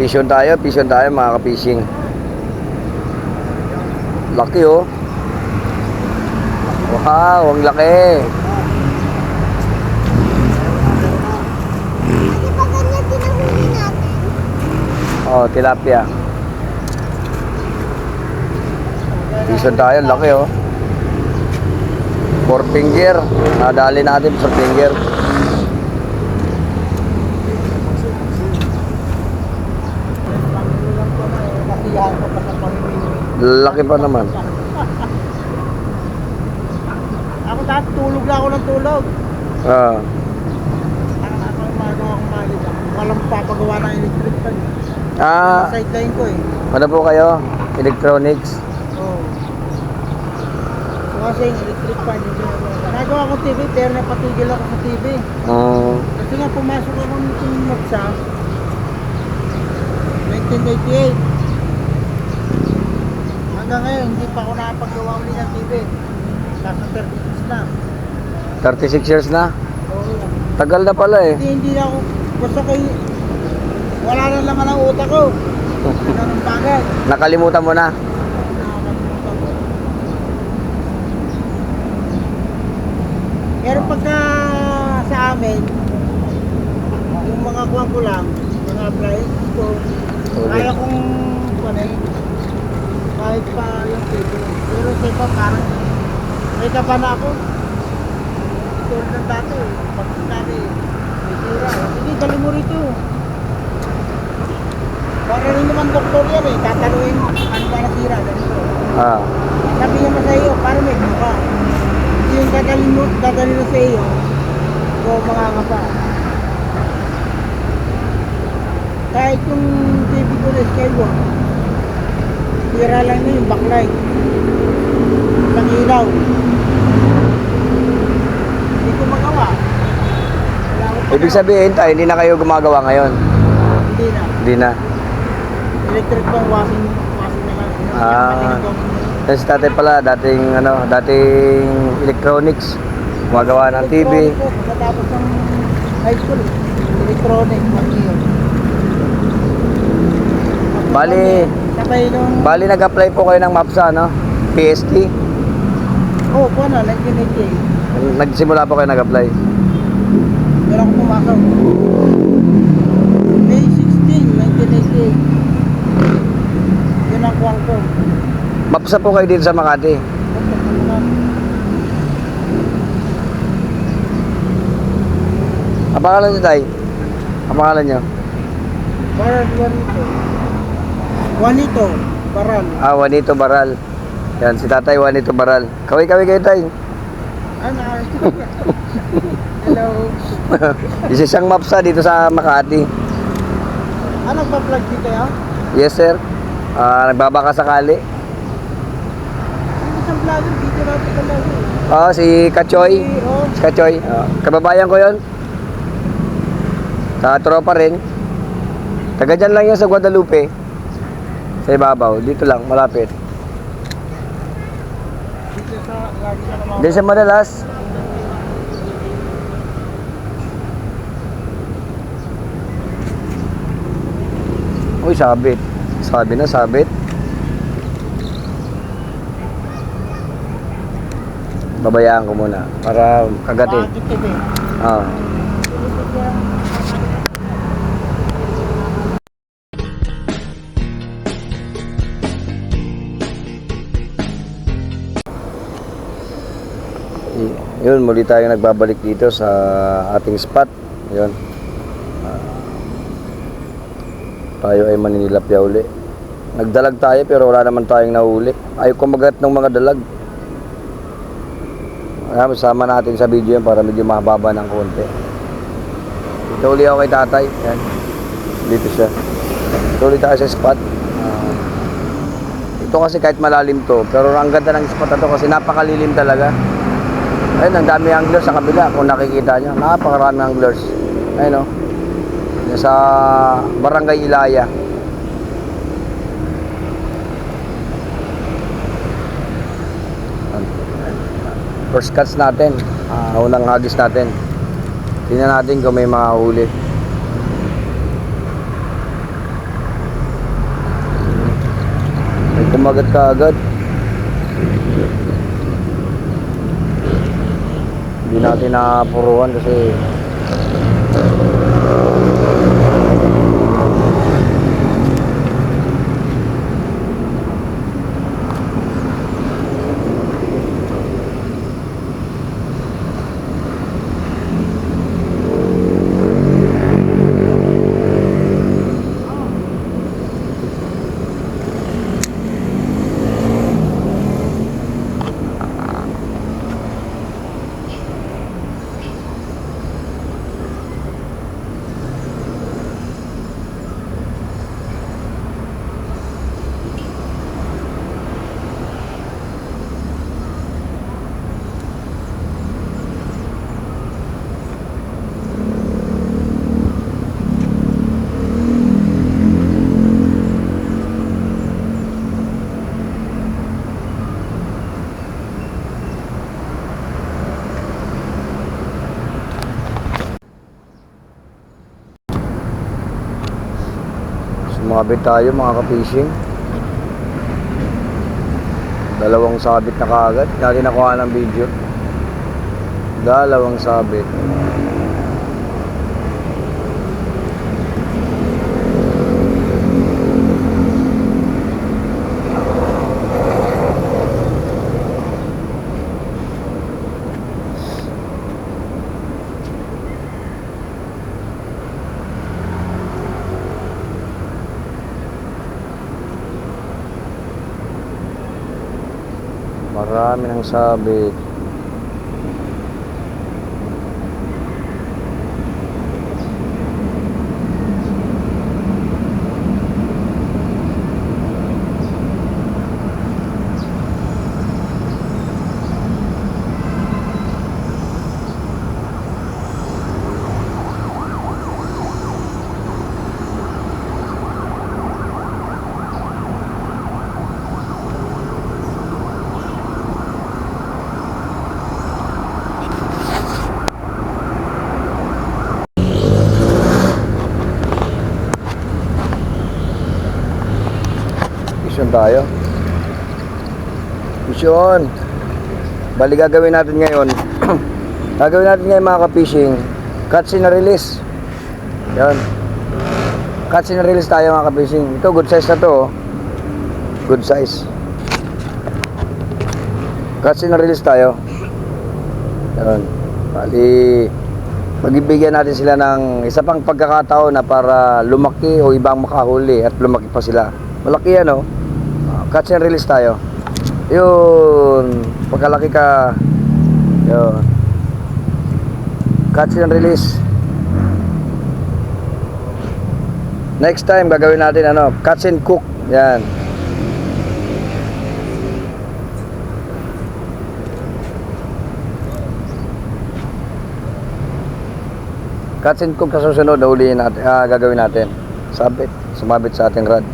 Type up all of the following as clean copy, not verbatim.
Fishon tayo mga ka-fishing. Laki oh. Wow, ang laki. Di ba ganyan tinahuli natin? Oh, tilapia. Fishon tayo, laki oh. 4 finger. Nadali natin 4 finger. Laki pa naman. Ako dati tulog na ako ng tulog. Ah. Ako magawa akong malig. Walang papagawa ng electric fan. Ah, Sideline ko eh. ano po kayo? Electronics. Oo. So kasi yung electric fan yung ginagawa. Nagawa ko TV pero napatigil ako sa TV. Kasi nga pumasok ako nitong magsa 1988. Hanggang ngayon hindi pa ako nakapagawa ulit ng TV. Nasa 36 na. 36 years na. Oo. Tagal na pala eh. Hindi na ako. Basta ko wala na laman ang utak ko. Ganun bagay. Nakalimutan mo na. Nakakalimutan ko. Pero pagka sa amin, yung mga kuwan ko lang, mga appliances ko, kaya kong kuwanin, kahit pa yung TV. Pero sa iba parang, may kaba na ako. Tulad ng dati, pag sinabi, may tira. Sige, dali mo rito. Para rin naman doktor yan eh, tatanungin mo, ano ba nasira, ganito. Ah. Sabihin mo sa iyo, para may buka. Hindi yung dadalhin mo sa iyo, o mga ngapa. Kahit yung TV ko na Skywalk, tira lang na yung backlight. Isang ilaw. Hindi ko magawa. Wala akong Ibig pagawa. sabihin tayo, hindi na kayo gumagawa ngayon. Hindi na. Hindi na. Electric bang washing na lang. Ah. Kasi dati pala, dating electronics. Gumagawa ng TV. Pagkatapos ng high school, electronic, mag-iyo. Bali, Sabay nung... nag-apply po kayo ng MAPSA, no? PST. Oo, po na, 1988. Nagsimula po kayo nag-apply. Meron akong pumasok. May 16, 1988. Yun ang kuwang ko. MAPSA po kayo dito sa Makati. Ang pangalan niyo, Tay? Ang pangalan niyo? Baral Juanito. Juanito, Baral. Ah, Juanito Baral. Yan, si Tatay Juanito Baral. Kaway-kaway kayo, Tay. Ano? Hello. Isa siyang MAPSA dito sa Makati. Ano nagpa-plug dito ya? Yes, sir. Nagbabaka sakali. Ano isang vlogger dito natin ka lang eh. Oh, si Kachoy. Oo. Si Kachoy. Kababayan ko yon. Sa tropa rin. Taga dyan lang yun sa Guadalupe. Sa ibabaw. Dito lang, malapit. Dito sa lagi ka naman. Diyan sa madalas. Uy, sabit. Sabi na, sabit. Babayaan ko muna para kagatin. Bakit ito eh? Ah. Yun, muli tayo nagbabalik dito sa ating spot. Yun. Tayo ay maninilapya uli. Nagdalag tayo pero wala naman tayong nahuli. Ayaw kumagat ng mga dalag. Sama natin sa video yan para medyo mahaba ng konti. Dito uli ako kay Tatay. Yan. Dito siya. Dito uli tayo sa spot. Ito kasi kahit malalim to, pero ang ganda ng spot na to kasi napakalilim talaga. Ayun, ang dami anglers sa kabila kung nakikita nyo. Napakarami anglers. Ayun o. Sa Barangay Ilaya. First cuts natin. Unang hagis natin. Tingnan natin kung may mahuli. Kumagat ka agad. Hindi natin nakapuruan kasi sumabit tayo mga ka-fishing. Dalawang sabit na kaagad. Hindi natin nakuha ng video. Dalawang sabit. Marami ng sabit. Mission tayo. Mission. Bali gagawin natin ngayon. Gagawin natin ngayon mga ka-fishing. Catch and release. Yan. Catch and release tayo mga ka-fishing. Ito good size na to. Good size. Catch and release tayo. Yan. Bali magbibigyan natin sila ng isa pang pagkakataon na para lumaki o ibang makahuli at lumaki pa sila. Malaki yan, oh. Catch and release tayo. Yun. Pagkalaki ka, yun. Catch and release. Next time, gagawin natin, ano, catch and cook. Yan. Catch and cook sa susunod, ulihin natin, gagawin natin. Sabit, sumabit sa ating rod.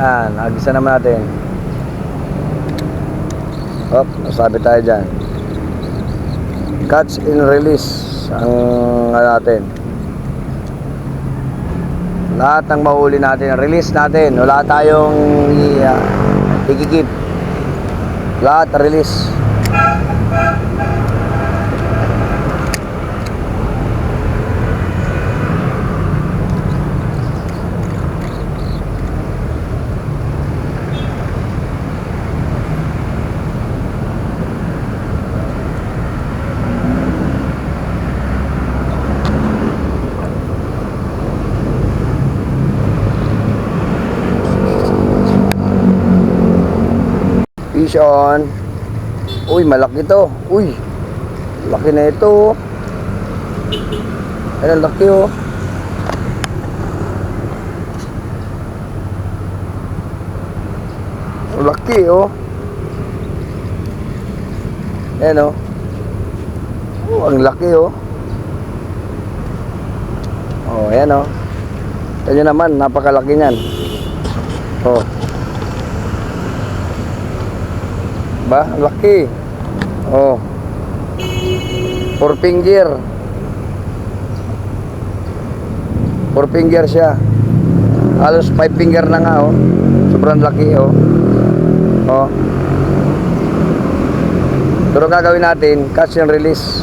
Yan, agisa naman natin. Hop, nasabit tayo dyan. Catch and release ang natin. Lahat ng mahuli natin, release natin. Wala tayong ikikip. Lahat release. Fish on. Uy, malaki to. Uy, laki na ito. Ayan, laki oh. Laki oh. Ayan oh. Oh, ang laki oh. Oh, ayan oh. Ayan naman, napakalaki niyan. Oh. Ba, laki. Oh. 4 finger. 4 finger siya. Halos 5 finger na nga, oh. Sobrang laki, oh. Oh. Pero gagawin natin, catch and release.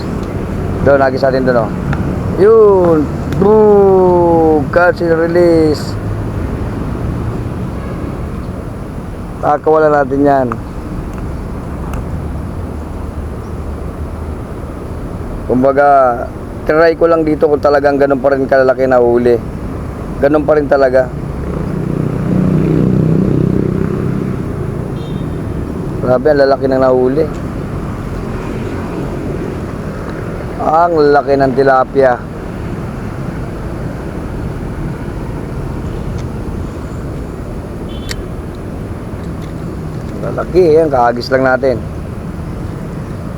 Doon, nagis natin doon, oh. Yun. Boom! Catch and release. Kakawala natin yan. Kumbaga, try ko lang dito kung talagang ganun pa rin kalalaki na huli. Ganun pa rin talaga. Grabe, ang lalaki ng nahuli. Ang lalaki ng tilapia. Lalaki, yan, kahagis lang natin.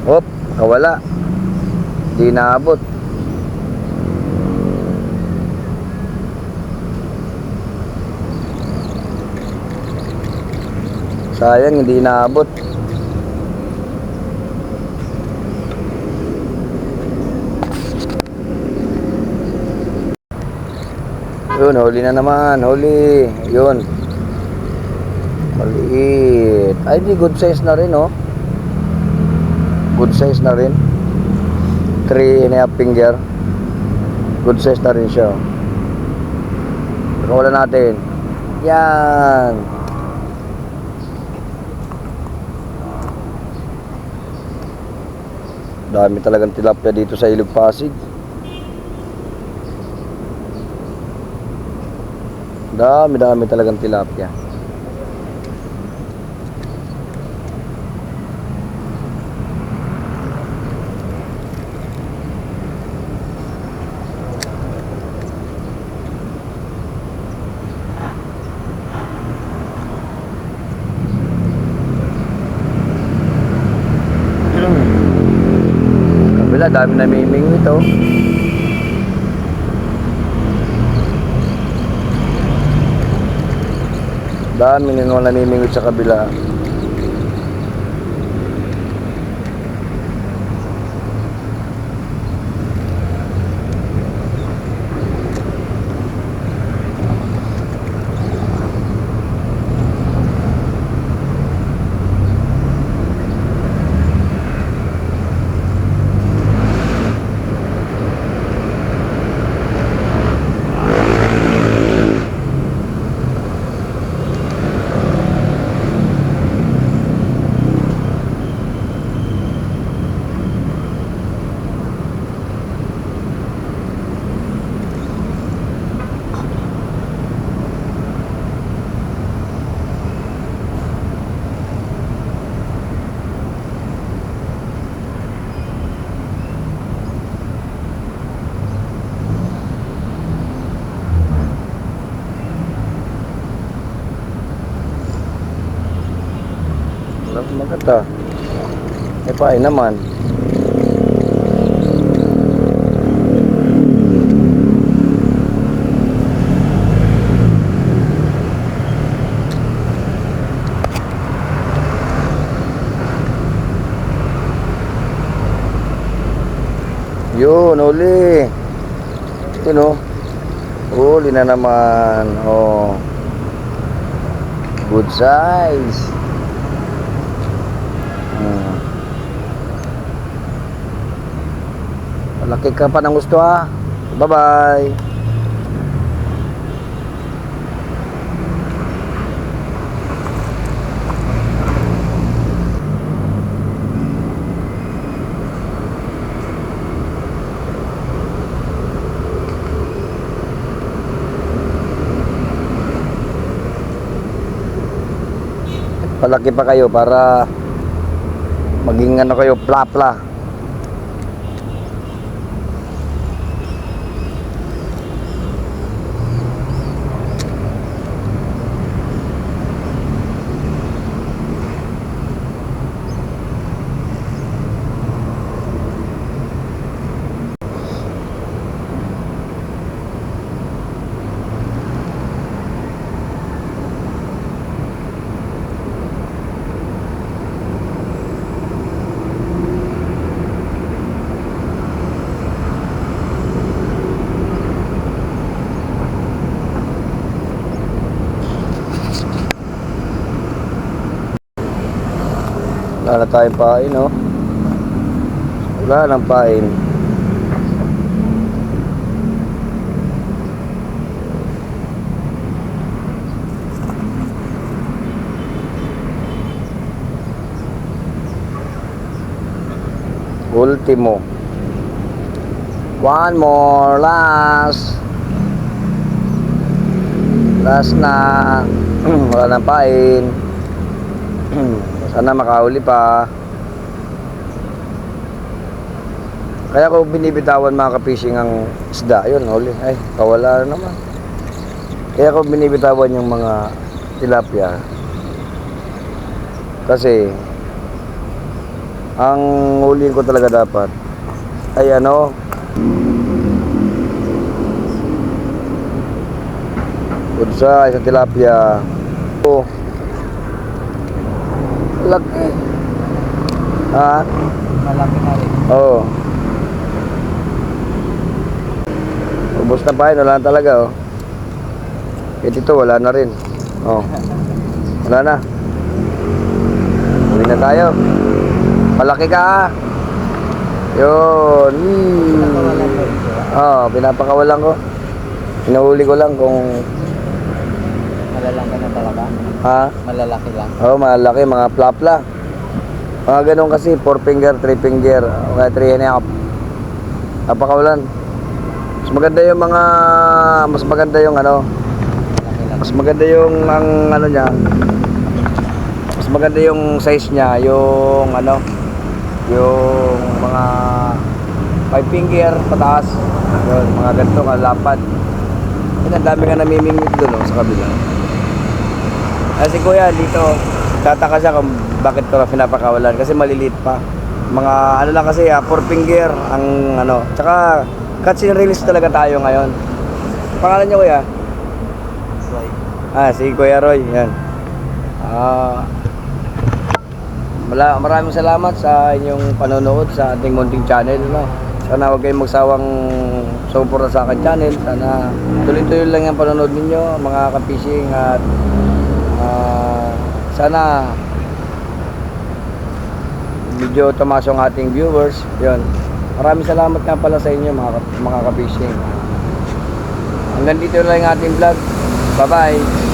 Hop, kawala. Di naabot. Sayang, hindi naabot. Yun, huli na naman. Huli. Yun. Maliit. Ay, di good size na rin, oh. Good size na rin. 3.5 finger. Good size na rin siya, oh. Wala natin. Yan. Dami talagang tilapia dito sa Ilog Pasig. Dami talagang tilapia. Kabila, dami namiming ito. Dami nang namimingwit sa kabila. Maganda. Eh, paay naman. Yun, uli. Yun, oh. Uli na naman. Oh. Good size. Malaki ka pa ng gusto, ha. Bye-bye. Palaki pa kayo para maging ano kayo, pla-pla. na tayong pain, oh. Wala nang pain. Ultimo. One more, last. Last na. Wala nang pain. Sana makahuli pa. Kaya ko binibitawan mga ka-fishing ang isda. Yun, huli. Ay, kawala na naman. Kaya ko binibitawan yung mga tilapia. Kasi ang huliin ko talaga dapat ay ano, kudsa, isang tilapia. Oh, laki. Ha? Malaki na rin. Oo. Ubos na pa yun, wala na talaga, oh. Ito wala na rin. Oh. Wala na. Uwi na tayo. Malaki ka, ha? Yun. Pinapakawalan ko. Hinahuli ko lang kung... Malalaki na talaga. Ha? Malalaki lang. Oo, malaki, mga plapla. Mga ganun kasi, 4 finger, 3 finger, o kaya 3 and a half. Napakawalan. Mas maganda yung mga, mas maganda yung ano, mas maganda yung ang ano niya, mas maganda yung size niya, yung ano, yung mga 5 finger pataas. Yun, mga ganito kalapad. Yun, ang dami nga namimingwit doon, oh, sa kabila. Kasi kuya, dito, tataka siya kung bakit ito pinapakawalan. Kasi maliliit pa. Mga ano lang kasi, 4 finger ang ano. Tsaka, catch and release talaga tayo ngayon. Pangalan niyo kuya? Si Kuya Roy. Yan. Maraming salamat sa inyong panonood sa ating munting channel. No? Sana huwag kayong magsawang sumuporta sa akin channel. Sana tuloy-tuloy lang yung panonood ninyo, mga ka-fishing. At sana medyo tumaas ang ating viewers. Yun. Maraming salamat nga pala sa inyo mga ka-fishing. Hanggang dito lang yung ating vlog. Bye-bye.